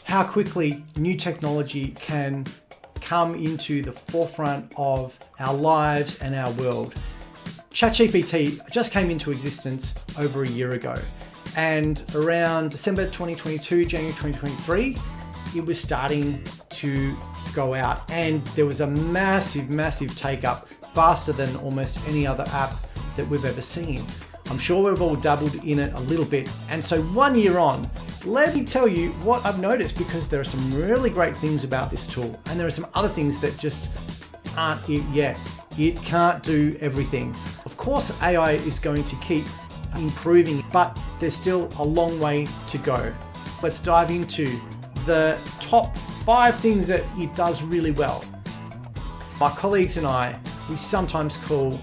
how quickly new technology can come into the forefront of our lives and our world. ChatGPT just came into existence over a year ago, and around December 2022, January 2023, it was starting to go out, and there was a massive take up, faster than almost any other app that we've ever seen. I'm sure we've all dabbled in it a little bit. And so 1 year on, let me tell you what I've noticed, because there are some really great things about this tool, and there are some other things that just aren't it yet. It can't do everything. Of course, AI is going to keep improving, but there's still a long way to go. Let's dive into the top 5 things that it does really well. My colleagues and I, we sometimes call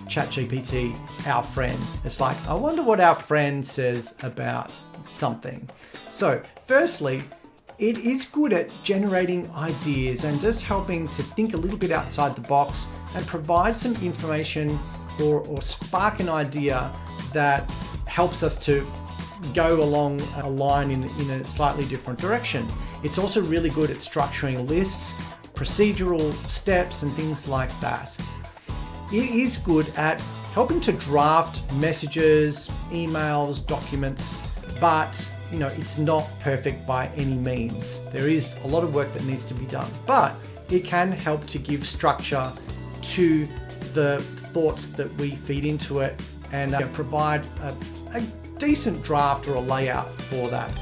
ChatGPT our friend. It's like, I wonder what our friend says about something. So firstly, it is good at generating ideas and just helping to think a little bit outside the box and provide some information or spark an idea that helps us to go along a line in a slightly different direction. It's also really good at structuring lists, procedural steps, and things like that. It is good at helping to draft messages, emails, documents, but it's not perfect by any means. There is a lot of work that needs to be done, but it can help to give structure to the thoughts that we feed into it and provide a decent draft or a layout for that.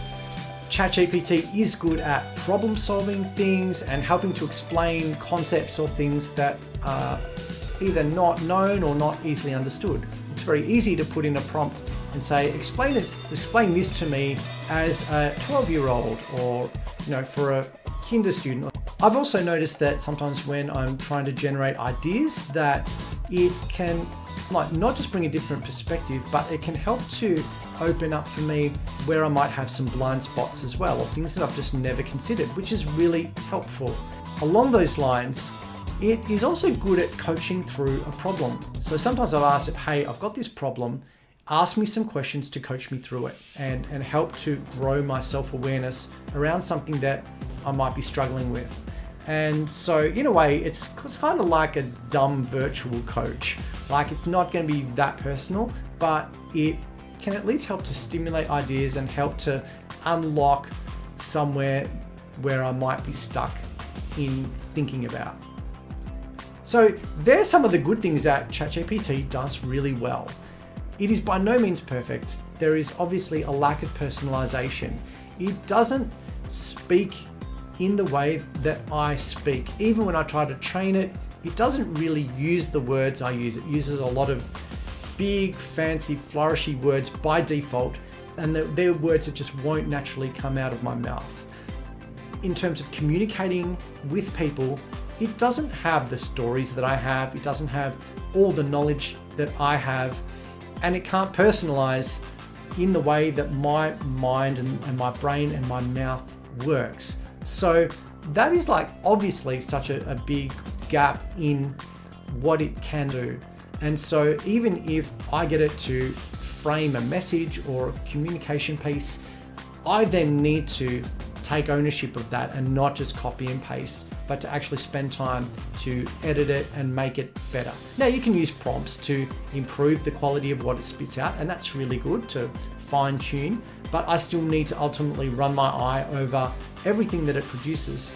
ChatGPT is good at problem solving things and helping to explain concepts or things that are either not known or not easily understood. It's very easy to put in a prompt and say, explain this to me as a 12-year-old or for a kinder student. I've also noticed that sometimes when I'm trying to generate ideas, that it can not just bring a different perspective, but it can help to open up for me where I might have some blind spots as well, or things that I've just never considered, which is really helpful. Along those lines, it is also good at coaching through a problem. So sometimes I've asked it, hey, I've got this problem, ask me some questions to coach me through it and help to grow my self-awareness around something that I might be struggling with. And so in a way, it's kind of like a dumb virtual coach. Like, it's not going to be that personal, but it can at least help to stimulate ideas and help to unlock somewhere where I might be stuck in thinking about. So there's some of the good things that ChatGPT does really well. It is by no means perfect. There is obviously a lack of personalization. It doesn't speak in the way that I speak. Even when I try to train it, it doesn't really use the words I use. It uses a lot of big, fancy, flourishy words by default, and they're words that just won't naturally come out of my mouth. In terms of communicating with people, it doesn't have the stories that I have. It doesn't have all the knowledge that I have, and it can't personalize in the way that my mind and my brain and my mouth works. So that is obviously such a big gap in what it can do. And so even if I get it to frame a message or a communication piece, I then need to take ownership of that and not just copy and paste, but to actually spend time to edit it and make it better. Now, you can use prompts to improve the quality of what it spits out, and that's really good to fine tune, but I still need to ultimately run my eye over everything that it produces.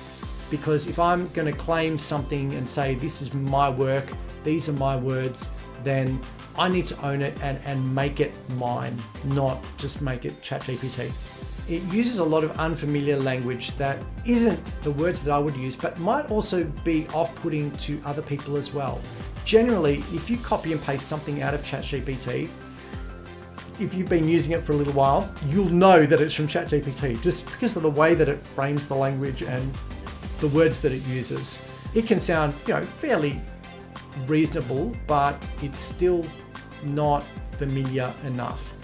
Because if I'm going to claim something and say, this is my work, these are my words, then I need to own it and make it mine, not just make it ChatGPT. It uses a lot of unfamiliar language that isn't the words that I would use, but might also be off-putting to other people as well. Generally, if you copy and paste something out of ChatGPT, if you've been using it for a little while, you'll know that it's from ChatGPT just because of the way that it frames the language and the words that it uses. It can sound, fairly reasonable, but it's still not familiar enough.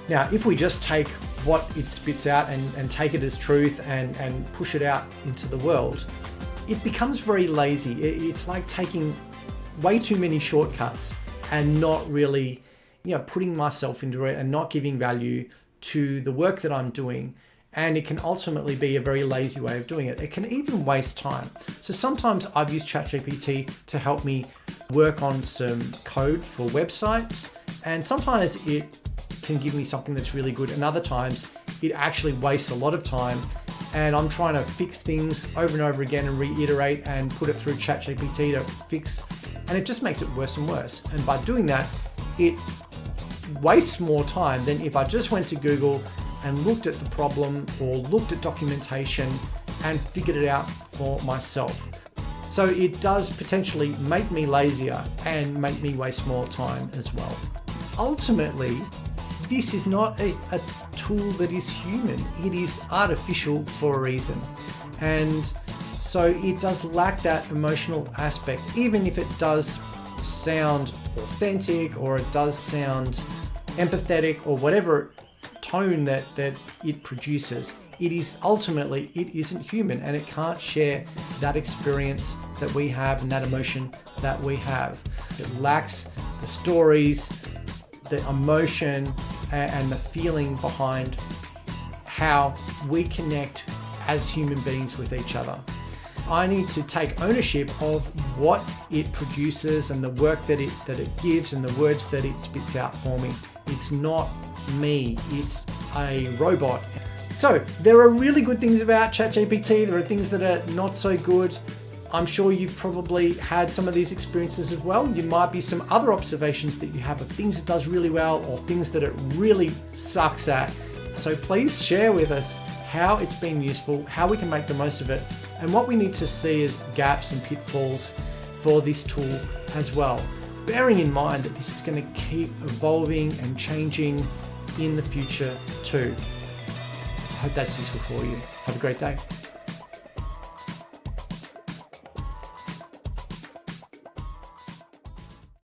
Now, if we just take what it spits out and take it as truth and push it out into the world, it becomes very lazy. It's like taking way too many shortcuts and not really, putting myself into it and not giving value to the work that I'm doing. and it can ultimately be a very lazy way of doing it. It can even waste time. So sometimes I've used ChatGPT to help me work on some code for websites, and sometimes it can give me something that's really good, and other times it actually wastes a lot of time, and I'm trying to fix things over and over again and reiterate and put it through ChatGPT to fix, and it just makes it worse and worse. And by doing that, it wastes more time than if I just went to Google and looked at the problem or looked at documentation and figured it out for myself. So it does potentially make me lazier and make me waste more time as well. Ultimately, this is not a tool that is human. It is artificial for a reason. And so it does lack that emotional aspect, even if it does sound authentic or it does sound empathetic or whatever tone that it produces. It is ultimately, it isn't human, and it can't share that experience that we have and that emotion that we have. It lacks the stories, the emotion, and the feeling behind how we connect as human beings with each other. I need to take ownership of what it produces and the work that it gives and the words that it spits out for me. It's not me, it's a robot. So there are really good things about ChatGPT. There are things that are not so good. I'm sure you've probably had some of these experiences as well. You might be some other observations that you have of things it does really well or things that it really sucks at. So please share with us how it's been useful, how we can make the most of it, and what we need to see as gaps and pitfalls for this tool as well. Bearing in mind that this is going to keep evolving and changing in the future too. I hope that's useful for you. Have a great day.